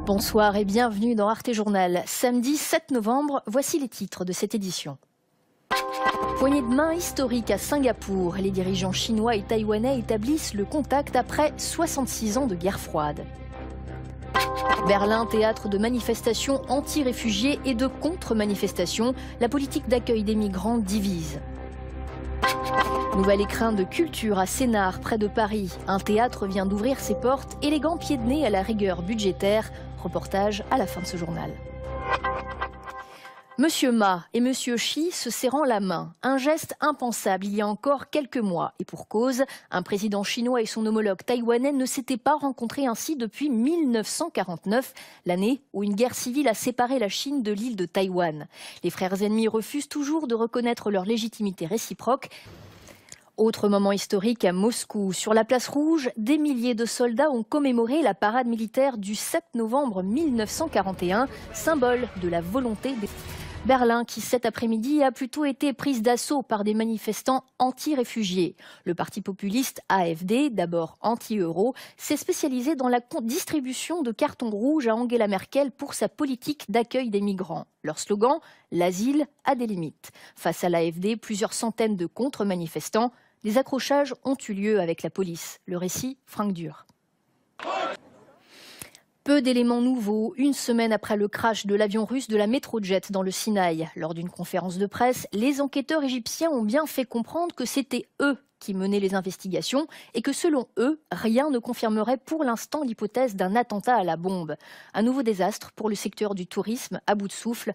Bonsoir et bienvenue dans Arte Journal. Samedi 7 novembre, voici les titres de cette édition. Poignée de main historique à Singapour. Les dirigeants chinois et taïwanais établissent le contact après 66 ans de guerre froide. Berlin, théâtre de manifestations anti-réfugiés et de contre-manifestations. La politique d'accueil des migrants divise. Nouvel écrin de culture à Sénart, près de Paris. Un théâtre vient d'ouvrir ses portes, élégant pied de nez à la rigueur budgétaire. Reportage à la fin de ce journal. Monsieur Ma et Monsieur Xi se serrant la main. Un geste impensable il y a encore quelques mois. Et pour cause, un président chinois et son homologue taïwanais ne s'étaient pas rencontrés ainsi depuis 1949, l'année où une guerre civile a séparé la Chine de l'île de Taïwan. Les frères ennemis refusent toujours de reconnaître leur légitimité réciproque. Autre moment historique à Moscou. Sur la place rouge, des milliers de soldats ont commémoré la parade militaire du 7 novembre 1941, symbole de la volonté des... Berlin, qui cet après-midi a plutôt été prise d'assaut par des manifestants anti-réfugiés. Le parti populiste AfD, d'abord anti-euro, s'est spécialisé dans la distribution de cartons rouges à Angela Merkel pour sa politique d'accueil des migrants. Leur slogan, l'asile a des limites. Face à l'AfD, plusieurs centaines de contre-manifestants. Des accrochages ont eu lieu avec la police. Le récit, Franck Dur. Peu d'éléments nouveaux, une semaine après le crash de l'avion russe de la Metrojet dans le Sinaï. Lors d'une conférence de presse, les enquêteurs égyptiens ont bien fait comprendre que c'était eux qui menaient les investigations et que selon eux, rien ne confirmerait pour l'instant l'hypothèse d'un attentat à la bombe. Un nouveau désastre pour le secteur du tourisme à bout de souffle.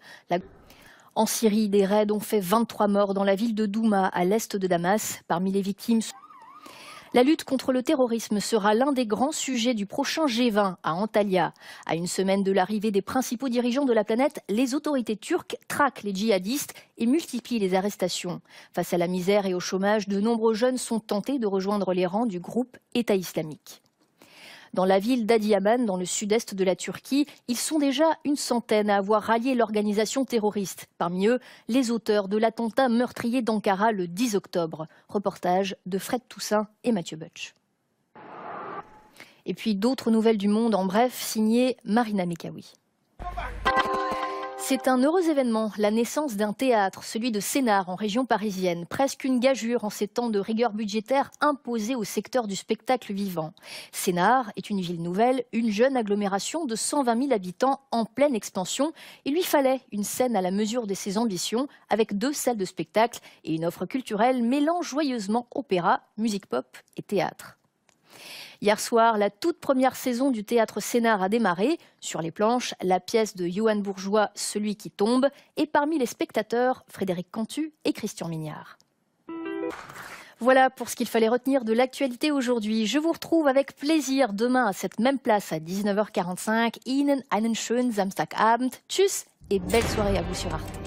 En Syrie, des raids ont fait 23 morts dans la ville de Douma, à l'est de Damas. Parmi les victimes, la lutte contre le terrorisme sera l'un des grands sujets du prochain G20 à Antalya. À une semaine de l'arrivée des principaux dirigeants de la planète, les autorités turques traquent les djihadistes et multiplient les arrestations. Face à la misère et au chômage, de nombreux jeunes sont tentés de rejoindre les rangs du groupe État islamique. Dans la ville d'Adiyaman, dans le sud-est de la Turquie, ils sont déjà une centaine à avoir rallié l'organisation terroriste. Parmi eux, les auteurs de l'attentat meurtrier d'Ankara le 10 octobre. Reportage de Fred Toussaint et Mathieu Butch. Et puis d'autres nouvelles du monde en bref, signé Marina Mekawi. C'est un heureux événement, la naissance d'un théâtre, celui de Sénart en région parisienne. Presque une gageure en ces temps de rigueur budgétaire imposée au secteur du spectacle vivant. Sénart est une ville nouvelle, une jeune agglomération de 120 000 habitants en pleine expansion. Il lui fallait une scène à la mesure de ses ambitions, avec 2 salles de spectacle et une offre culturelle mêlant joyeusement opéra, musique pop et théâtre. Hier soir, la toute première saison du théâtre Sénart a démarré. Sur les planches, la pièce de Johan Bourgeois, Celui qui tombe, et parmi les spectateurs, Frédéric Cantu et Christian Mignard. Voilà pour ce qu'il fallait retenir de l'actualité aujourd'hui. Je vous retrouve avec plaisir demain à cette même place à 19h45. Ihnen einen schönen Samstagabend. Tschüss et belle soirée à vous sur Arte.